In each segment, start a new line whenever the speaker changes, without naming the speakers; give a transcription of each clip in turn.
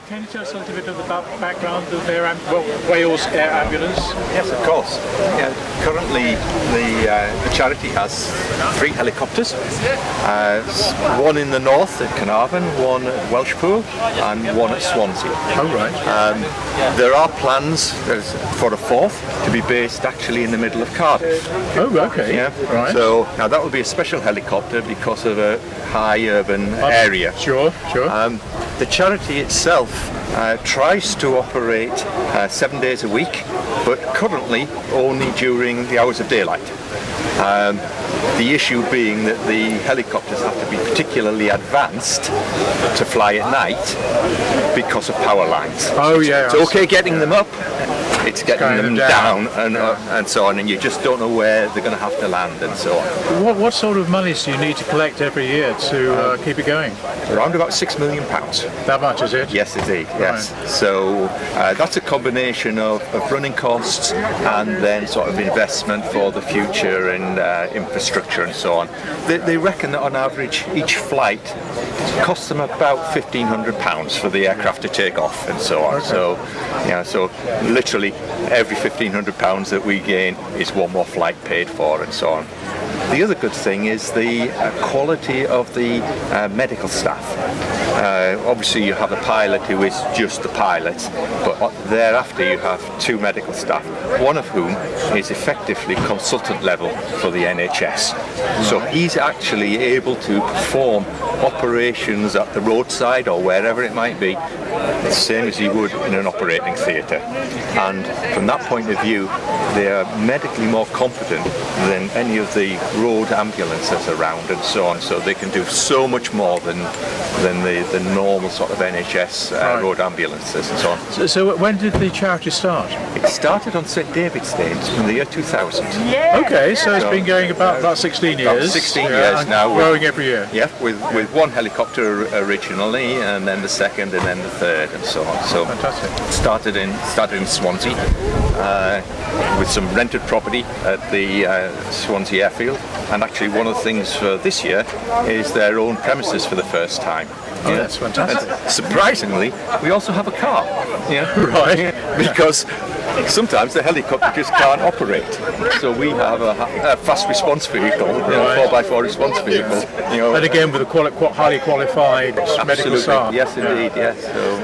Can you tell us a little bit of the background of their Wales Air Ambulance?
Yes, of course. Yeah, currently, the charity has 3 helicopters. One in the north at Carnarvon, one at Welshpool, and one at Swansea.
Oh, right.
There are plans for a 4th to be based actually in the middle of Cardiff.
Oh, okay.
Yeah.
Right.
So now that would be a special helicopter because of a high urban area.
Sure.
The charity itself tries to operate 7 days a week, but currently only during the hours of daylight. The issue being that the helicopters have to be particularly advanced to fly at night because of power lines.
Oh yeah.
It's okay getting them up, it's getting them down and so on, and you just don't know where they're going to have to land and so on.
What sort of monies do you need to collect every year to keep it going?
Around about £6 million.
That much, is it?
Yes, indeed. Yes. Right. So that's a combination of running costs and then sort of investment for the future and infrastructure and so on. They reckon that on average each flight costs them about £1,500 for the aircraft to take off and so on. Okay. So literally every £1,500 that we gain is one more flight paid for and so on. The other good thing is the quality of the medical staff. Obviously you have a pilot who is just the pilot, but thereafter you have 2 medical staff, one of whom is effectively consultant level for the NHS. So he's actually able to perform operations at the roadside or wherever it might be, the same as he would in an operating theatre. And from that point of view, they are medically more competent than any of the road ambulances around and so on, so they can do so much more than the normal sort of NHS road ambulances and so on.
So when did the charity start?
It started on St David's Day in the year 2000.
Okay, so it's been going about 16 years.
About 16 years now.
Growing every year.
Yeah, with 1 helicopter originally, and then the 2nd, and then the 3rd, and so on. So
fantastic.
Started in Swansea with some rented property at the Swansea airfield, and actually one of the things for this year is their own premises for the first time.
Oh, that's fantastic.
And surprisingly, we also have a car. Yeah,
right.
Because sometimes the helicopter just can't operate. So we have a fast response vehicle, a 4x4 response vehicle.
And again with a highly qualified medical staff.
Yes, indeed. Yes. So.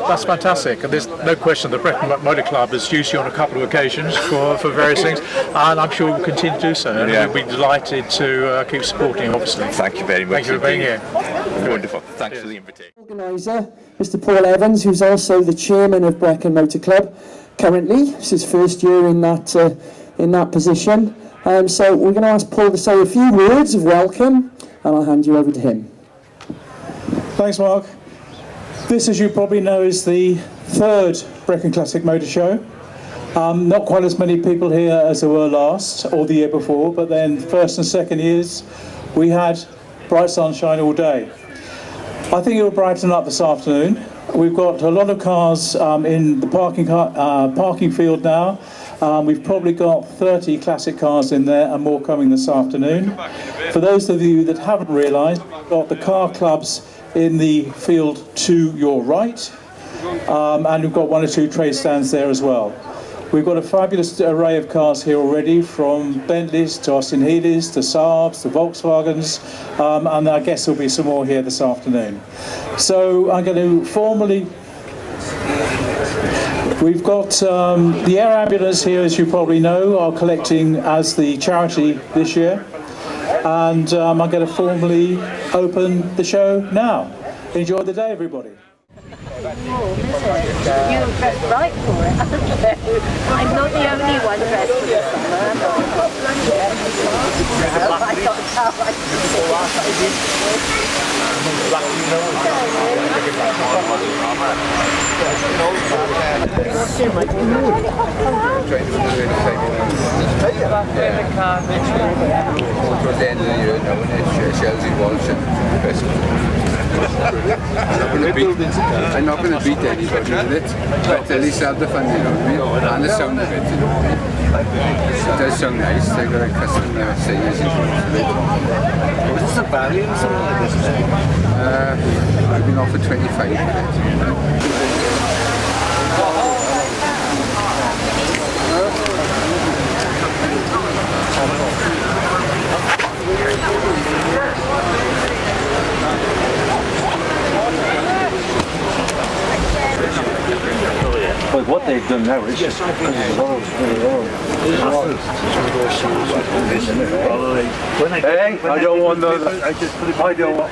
That's fantastic. And there's no question the Brecon Motor Club has used you on a couple of occasions for various things, and I'm sure we'll continue to do so. And we'll be delighted to keep supporting you, obviously.
Thank you very much.
Thank you for being here.
Wonderful. Thanks for the invitation.
Organiser, Mr. Paul Evans, who's also the chairman of Brecon Motor Club. Currently, it's his first year in that position. So we're going to ask Paul to say a few words of welcome, and I'll hand you over to him.
Thanks, Mark. This, as you probably know, is the 3rd Brecon Classic Motor Show. Not quite as many people here as there were last or the year before, but then 1st and 2nd years we had bright sunshine all day. I think it will brighten up this afternoon. We've got a lot of cars in the parking field now. We've probably got 30 classic cars in there and more coming this afternoon. For those of you that haven't realised, we've got the car clubs in the field to your right, and we've got 1 or 2 trade stands there as well. We've got a fabulous array of cars here already, from Bentleys to Austin Healey's to Saabs to Volkswagens, and I guess there'll be some more here this afternoon. So I'm going to formally... We've got the air ambulance here, as you probably know, are collecting as the charity this year, and I'm going to formally open the show now. Enjoy the day, everybody.
You dressed right for it. I'm not the only one dressed for the summer. I got how I
I'm not going to beat anybody with it, but at least have the fun, you know what I mean? And the sound of it, you know what I mean? It does sound nice. They've got a custom series.
What's the value of something like this?
I've been offered 25 for it.
But what they've done now is just because there's a lot of hey, I don't want those. I don't want.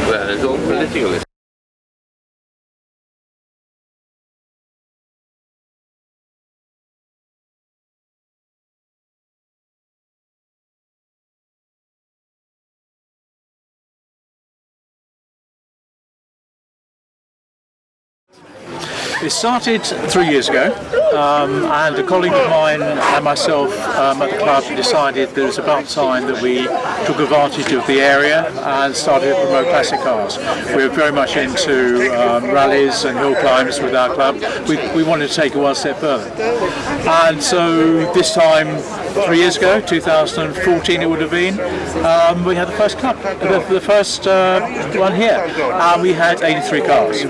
Well, it's all political.
It started 3 years ago, and a colleague of mine and myself at the club decided that it was about time that we took advantage of the area and started to promote classic cars. We're very much into rallies and hill climbs with our club. We wanted to take it one step further. And so this time, 3 years ago, 2014 it would have been, we had the first club, the first one here. We had 83 cars.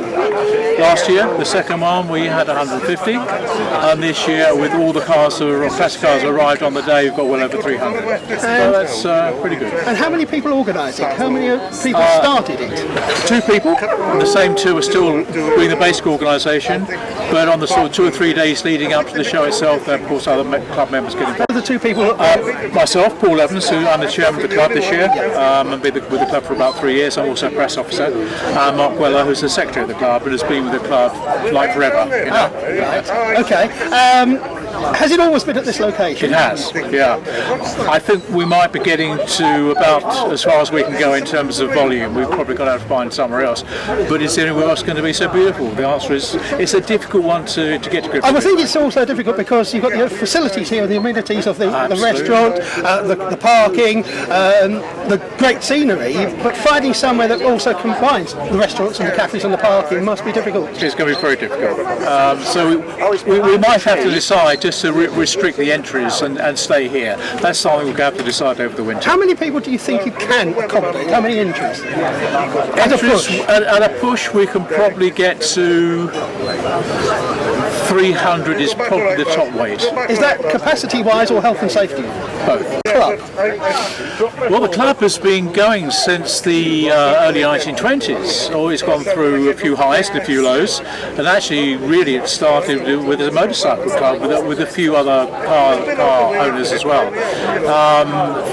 Last year, the second one, we had 150, and this year, with all the cars, classic cars arrived on the day, we've got well over 300. So that's pretty good.
And how many people organise it? How many people started it?
2 people, and the same 2 are still doing the basic organisation, but on the sort of 2 or 3 days leading up to the show itself, there are of course other club members get involved.
The 2 people?
Myself, Paul Evans, who I'm the chairman of the club this year, and been with the club for about 3 years. I'm also a press officer. And Mark Weller, who's the secretary of the club, and has been with the club like forever. You know?
Right. Okay. Has it always been at this location?
It has, yeah. I think we might be getting to about as far as we can go in terms of volume. We've probably got to find somewhere else. But is there anywhere else going to be so beautiful? The answer is it's a difficult one to get to grips with.
I think it's also difficult because you've got the facilities here, the amenities of the restaurant, the parking, the great scenery, but finding somewhere that also combines the restaurants and the cafes and the parking must be difficult.
It's going to be very difficult. So we might have to decide just to restrict the entries and stay here. That's something we'll have to decide over the winter.
How many people do you think you can accommodate? How many entries?
At a push, we can probably get to 300 is probably the top weight.
Is that capacity-wise or health and safety?
Both.
Club?
Well, the club has been going since the early 1920s. Always gone through a few highs and a few lows, and actually, really, it started with a motorcycle club with a few other car owners as well.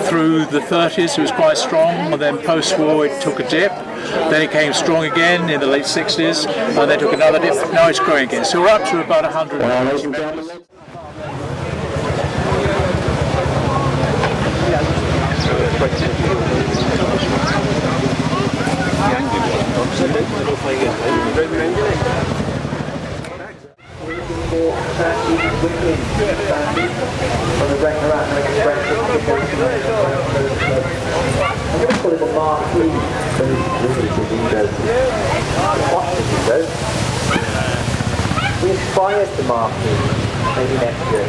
Through the 30s, it was quite strong, and then post-war, it took a dip. Then it came strong again in the late 60s, and then took another dip. Now it's growing again. So we're up to about 180 members.
On the Brecon Express, I'm going to call it the marquee. We inspired the marquee, maybe next year.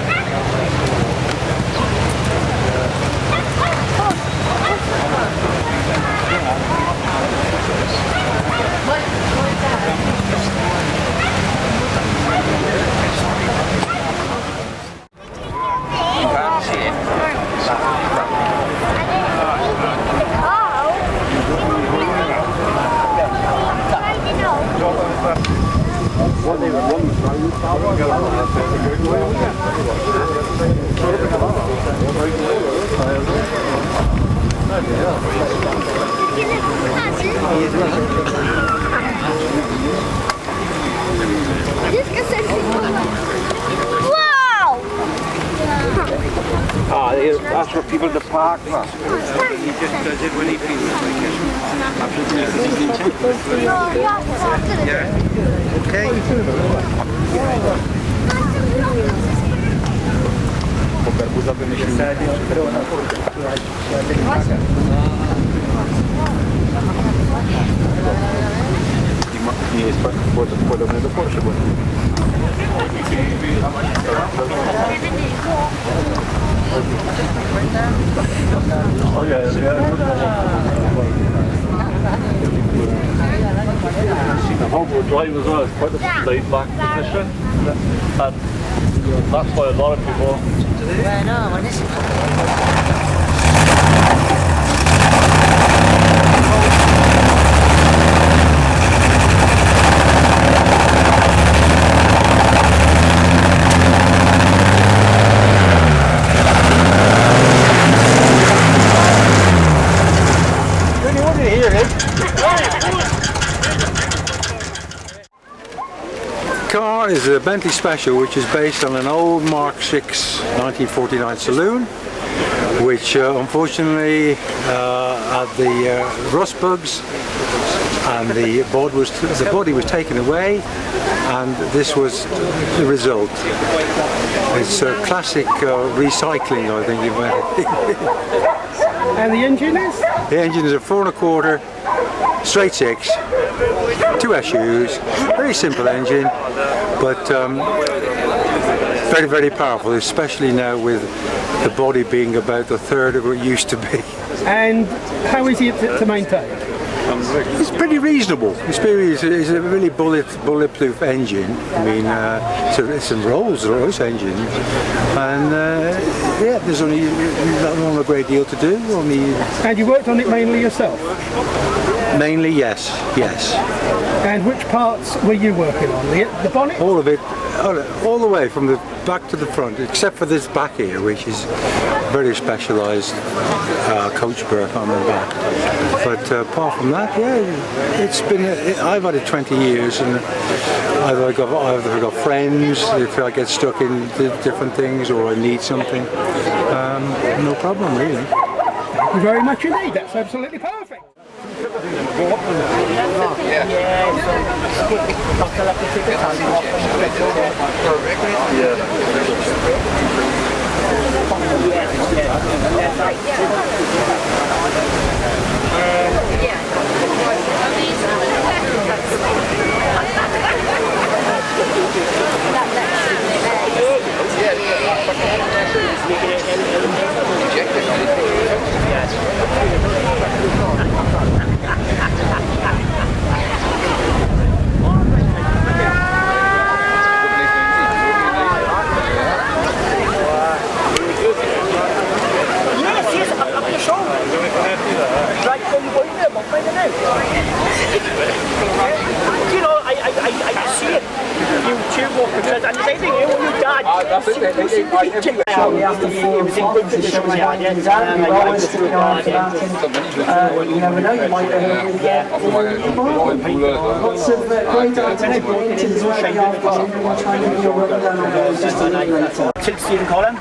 That's for people to park.
He just does it when he feels like it. Yeah. Okay.
Nie jest podobne do Porsche, bo... Oh yeah, the whole drive as well is quite a laid back position, and that's why a lot of people.
Car is a Bentley Special, which is based on an old Mark VI 1949 saloon, which unfortunately had the rust bugs, and the body was taken away, and this was the result. It's a classic recycling, I think you might.
And the engine is?
The engine is a 4 1/4 straight 6, 2 SUs, very simple engine, but very, very powerful, especially now with the body being about a third of what it used to be.
And how is it to maintain?
It's pretty reasonable. It's a really bulletproof engine. I mean, it's a Rolls-Royce engine, and yeah, there's only not a great deal to do.
And you worked on it mainly yourself?
Mainly, yes.
And which parts were you working on? The bonnet?
All of it, all the way from the back to the front, except for this back here, which is very specialised coach berth on the back. But apart from that, yeah, it's been. I've had it 20 years, and either I've got friends if I get stuck in different things or I need something. No problem, really.
Thank you very much indeed. That's absolutely perfect.
You know, I see it. YouTube or because I'm saying you when you died.
You never know, you might go home again. Lots of great items going into the shipyard farm and trying to do your work down on those just a little later.
Till Stephen Collin.